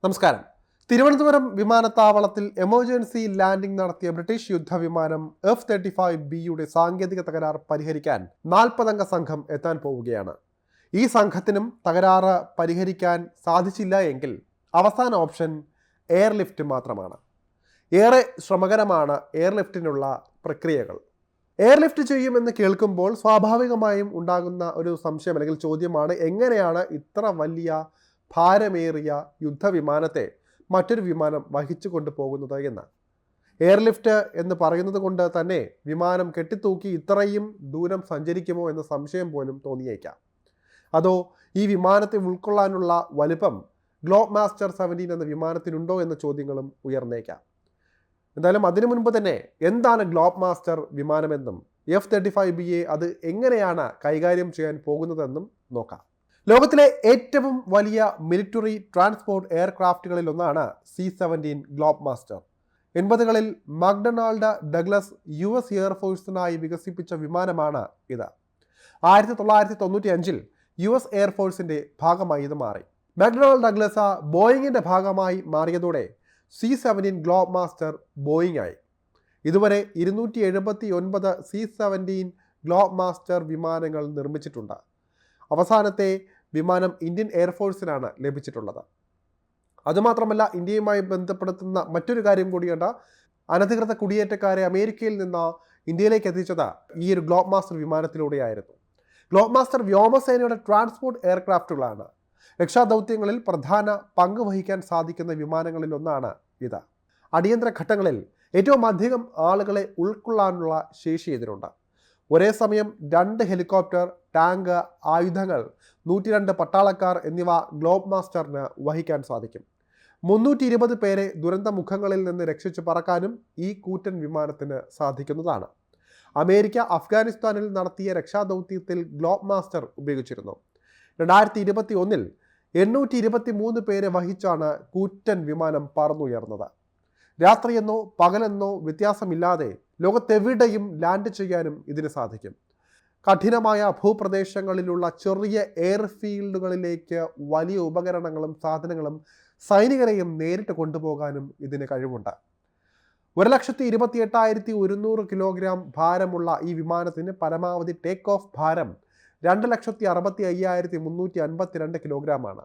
നമസ്കാരം. തിരുവനന്തപുരം വിമാനത്താവളത്തിൽ emergency landing നടത്തിയ ബ്രിട്ടീഷ് യുദ്ധവിമാനം F-35Bയുടെ സാങ്കേതിക തകരാർ പരിഹരിക്കാൻ 40 അംഗ സംഘം എത്താൻ പോവുകയാണ്. ഈ സംഘത്തിനും തകരാറ് പരിഹരിക്കാൻ സാധിച്ചില്ല എങ്കിൽ അവസാന ഓപ്ഷൻ എയർലിഫ്റ്റ് മാത്രമാണ്. ഏറെ ശ്രമകരമാണ് എയർലിഫ്റ്റിനുള്ള പ്രക്രിയകൾ. എയർലിഫ്റ്റ് ചെയ്യുമെന്ന് കേൾക്കുമ്പോൾ സ്വാഭാവികമായും ഉണ്ടാകുന്ന ഒരു സംശയം അല്ലെങ്കിൽ ചോദ്യമാണ്, എങ്ങനെയാണ് ഇത്ര വലിയ ഭാരമേറിയ യുദ്ധവിമാനത്തെ മറ്റൊരു വിമാനം വഹിച്ചു കൊണ്ടുപോകുന്നത് എന്ന്. എയർലിഫ്റ്റ് എന്ന് പറയുന്നത് കൊണ്ട് തന്നെ വിമാനം കെട്ടിത്തൂക്കി ഇത്രയും ദൂരം സഞ്ചരിക്കുമോ എന്ന സംശയം പോലും തോന്നിയേക്കാം. അതോ ഈ വിമാനത്തെ ഉൾക്കൊള്ളാനുള്ള വലിപ്പം ഗ്ലോബ് മാസ്റ്റർ 17 എന്ന വിമാനത്തിനുണ്ടോ എന്ന ചോദ്യങ്ങളും ഉയർന്നേക്കാം. എന്തായാലും അതിനു മുൻപ് തന്നെ എന്താണ് ഗ്ലോബ് മാസ്റ്റർ വിമാനമെന്നും F-35Bയെ അത് എങ്ങനെയാണ് കൈകാര്യം ചെയ്യാൻ പോകുന്നതെന്നും നോക്കാം. ലോകത്തിലെ ഏറ്റവും വലിയ മിലിറ്ററി ട്രാൻസ്പോർട്ട് എയർക്രാഫ്റ്റുകളിൽ ഒന്നാണ് C-17 ഗ്ലോബ് മാസ്റ്റർ. 80കളിൽ മക്ഡൊണാൾഡ് ഡഗ്ലസ് US എയർഫോഴ്സിനായി വികസിപ്പിച്ച വിമാനമാണ് ഇത്. 1995 US എയർഫോഴ്സിന്റെ ഭാഗമായി ഇത് മാറി. മക്ഡൊണാൾഡ് ഡഗ്ലസ് ബോയിങ്ങിന്റെ ഭാഗമായി മാറിയതോടെ C-17 ഗ്ലോബ് മാസ്റ്റർ ബോയിങ് ആയി. ഇതുവരെ 279 C-17 ഗ്ലോബ് മാസ്റ്റർ വിമാനങ്ങൾ നിർമ്മിച്ചിട്ടുണ്ട്. അവസാനത്തെ വിമാനം ഇന്ത്യൻ എയർഫോഴ്സിനാണ് ലഭിച്ചിട്ടുള്ളത്. അതുമാത്രമല്ല, ഇന്ത്യയുമായി ബന്ധപ്പെടുത്തുന്ന മറ്റൊരു കാര്യം കൂടിയുണ്ട്. അനധികൃത കുടിയേറ്റക്കാരെ അമേരിക്കയിൽ നിന്ന് ഇന്ത്യയിലേക്ക് എത്തിച്ചത് ഈ ഒരു ഗ്ലോബ് മാസ്റ്റർ വിമാനത്തിലൂടെയായിരുന്നു. ഗ്ലോബ് മാസ്റ്റർ വ്യോമസേനയുടെ ട്രാൻസ്പോർട്ട് എയർക്രാഫ്റ്റുകളാണ്. രക്ഷാദൗത്യങ്ങളിൽ പ്രധാന പങ്ക് വഹിക്കാൻ സാധിക്കുന്ന വിമാനങ്ങളിൽ ഒന്നാണ് ഇത്. അടിയന്തര ഘട്ടങ്ങളിൽ ഏറ്റവും അധികം ആളുകളെ ഉൾക്കൊള്ളാനുള്ള ശേഷി ഇതിനുണ്ട്. ഒരേ സമയം 2 ഹെലികോപ്റ്റർ, ടാങ്ക്, ആയുധങ്ങൾ, 102 പട്ടാളക്കാർ എന്നിവ ഗ്ലോബ് മാസ്റ്ററിന് വഹിക്കാൻ സാധിക്കും. 320 പേരെ ദുരന്ത മുഖങ്ങളിൽ നിന്ന് രക്ഷിച്ച് പറക്കാനും ഈ കൂറ്റൻ വിമാനത്തിന് സാധിക്കുന്നതാണ്. അമേരിക്ക അഫ്ഗാനിസ്ഥാനിൽ നടത്തിയ രക്ഷാദൗത്യത്തിൽ ഗ്ലോബ് മാസ്റ്റർ ഉപയോഗിച്ചിരുന്നു. 2021 823 പേരെ വഹിച്ചാണ് കൂറ്റൻ വിമാനം പറന്നുയർന്നത്. രാത്രിയെന്നോ പകലെന്നോ വ്യത്യാസമില്ലാതെ ലോകത്തെവിടെയും ലാൻഡ് ചെയ്യാനും ഇതിന് സാധിക്കും. കഠിനമായ ഭൂപ്രദേശങ്ങളിലുള്ള ചെറിയ എയർഫീൽഡുകളിലേക്ക് വലിയ ഉപകരണങ്ങളും സാധനങ്ങളും സൈനികരെയും നേരിട്ട് കൊണ്ടുപോകാനും ഇതിന് കഴിവുണ്ട്. 1,28,100 കിലോഗ്രാം ഭാരമുള്ള ഈ വിമാനത്തിന് പരമാവധി ടേക്ക് ഓഫ് ഭാരം 2,65,352 കിലോഗ്രാമാണ്.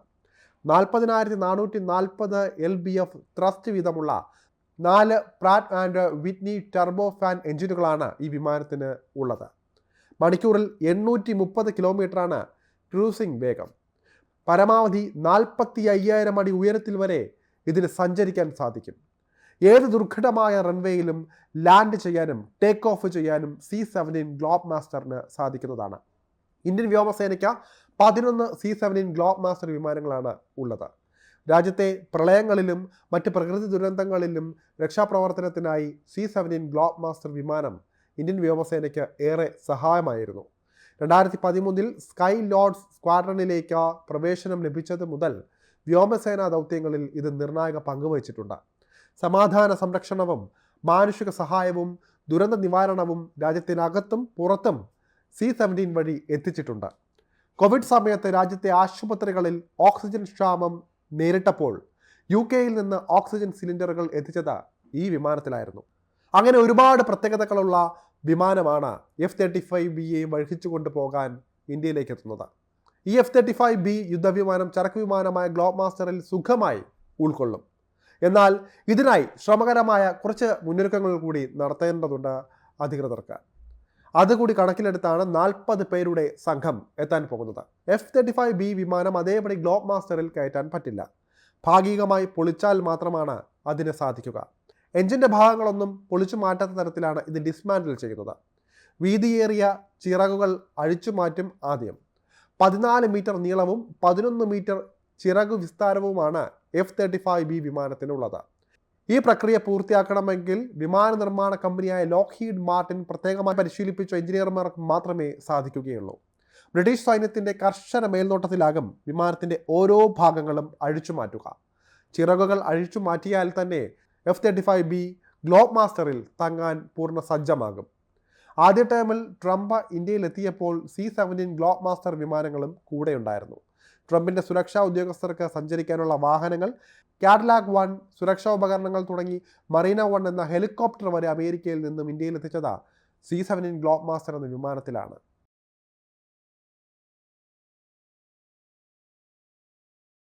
40,440 LBF ത്രസ്റ്റ് വീതമുള്ള 4 Pratt and Whitney turbofan എഞ്ചിനുകളാണ് ഈ വിമാനത്തിന് ഉള്ളത്. മണിക്കൂറിൽ 830 കിലോമീറ്ററാണ് ക്രൂസിംഗ് വേഗം. പരമാവധി 45,000 അടി ഉയരത്തിൽ വരെ ഇതിന് സഞ്ചരിക്കാൻ സാധിക്കും. ഏത് ദുർഘടമായ റൺവേയിലും ലാൻഡ് ചെയ്യാനും ടേക്ക് ഓഫ് ചെയ്യാനും C-17 ഗ്ലോബ് മാസ്റ്ററിന് സാധിക്കുന്നതാണ്. ഇന്ത്യൻ വ്യോമസേനയ്ക്ക് 11 C-17 ഗ്ലോബ് മാസ്റ്റർ വിമാനങ്ങളാണ് ഉള്ളത്. രാജ്യത്തെ പ്രളയങ്ങളിലും മറ്റ് പ്രകൃതി ദുരന്തങ്ങളിലും രക്ഷാപ്രവർത്തനത്തിനായി C-17 ഗ്ലോബ് മാസ്റ്റർ വിമാനം ഇന്ത്യൻ വ്യോമസേനയ്ക്ക് ഏറെ സഹായമായിരുന്നു. 2013 സ്കൈ ലോർഡ്സ് സ്ക്വാഡ്രണിലേക്ക് പ്രവേശനം ലഭിച്ചത് മുതൽ വ്യോമസേനാ ദൗത്യങ്ങളിൽ ഇത് നിർണായക പങ്കുവഹിച്ചിട്ടുണ്ട്. സമാധാന സംരക്ഷണവും മാനുഷിക സഹായവും ദുരന്ത നിവാരണവും രാജ്യത്തിനകത്തും പുറത്തും C-17 വഴി എത്തിച്ചിട്ടുണ്ട്. കോവിഡ് സമയത്ത് രാജ്യത്തെ ആശുപത്രികളിൽ ഓക്സിജൻ ക്ഷാമം നേരിട്ടപ്പോൾ UK-യിൽ നിന്ന് ഓക്സിജൻ സിലിണ്ടറുകൾ എത്തിച്ചത് ഈ വിമാനത്തിലായിരുന്നു. അങ്ങനെ ഒരുപാട് പ്രത്യേകതകളുള്ള വിമാനമാണ് F-35Bയെ വഹിച്ചു കൊണ്ടുപോകാൻ ഇന്ത്യയിലേക്ക് എത്തുന്നത്. ഈ F-35B യുദ്ധവിമാനം ചരക്ക് വിമാനമായ ഗ്ലോബ് മാസ്റ്ററിൽ സുഖമായി ഉൾക്കൊള്ളും. എന്നാൽ ഇതിനായി ശ്രമകരമായ കുറച്ച് മുന്നൊരുക്കങ്ങൾ കൂടി നടത്തേണ്ടതുണ്ട് അധികൃതർക്ക്. അതുകൂടി കണക്കിലെടുത്താണ് 40 പേരുടെ സംഘം എത്താൻ പോകുന്നത്. F-35B വിമാനം അതേപടി ഗ്ലോബ് മാസ്റ്ററിൽ കയറ്റാൻ പറ്റില്ല. ഭാഗികമായി പൊളിച്ചാൽ മാത്രമാണ് അതിന് സാധിക്കുക. എഞ്ചിൻ്റെ ഭാഗങ്ങളൊന്നും പൊളിച്ചു മാറ്റാത്ത തരത്തിലാണ് ഇത് ഡിസ്മാൻഡിൽ ചെയ്യുന്നത്. വീതിയേറിയ ചിറകുകൾ അഴിച്ചു മാറ്റും ആദ്യം. 14 മീറ്റർ നീളവും 11 മീറ്റർ ചിറകു വിസ്താരവുമാണ് F-35B വിമാനത്തിനുള്ളത്. ഈ പ്രക്രിയ പൂർത്തിയാക്കണമെങ്കിൽ വിമാന നിർമ്മാണ കമ്പനിയായ ലോക്ഹീഡ് മാർട്ടിൻ പ്രത്യേകമായി പരിശീലിപ്പിച്ച എഞ്ചിനീയർമാർക്ക് മാത്രമേ സാധിക്കുകയുള്ളൂ. ബ്രിട്ടീഷ് സൈന്യത്തിൻ്റെ കർശന മേൽനോട്ടത്തിലാകും വിമാനത്തിൻ്റെ ഓരോ ഭാഗങ്ങളും അഴിച്ചു മാറ്റുക. ചിറകുകൾ അഴിച്ചു മാറ്റിയാൽ തന്നെ F-35B ഗ്ലോബ് മാസ്റ്ററിൽ തങ്ങാൻ പൂർണ്ണ സജ്ജമാകും. ആദ്യ ടേമിൽ ട്രംപ് ഇന്ത്യയിലെത്തിയപ്പോൾ C-17 ഗ്ലോബ് മാസ്റ്റർ വിമാനങ്ങളും കൂടെയുണ്ടായിരുന്നു. ട്രംപിൻ്റെ സുരക്ഷാ ഉദ്യോഗസ്ഥർക്ക് സഞ്ചരിക്കാനുള്ള വാഹനങ്ങൾ, കാഡിലാക് 1 സുരക്ഷാ ഉപകരണങ്ങൾ തുടങ്ങി മറീന 1 എന്ന ഹെലികോപ്റ്റർ വരെ അമേരിക്കയിൽ നിന്നും ഇന്ത്യയിൽ എത്തിച്ചത് C-17 ഗ്ലോബ് മാസ്റ്റർ എന്ന വിമാനത്തിലാണ്.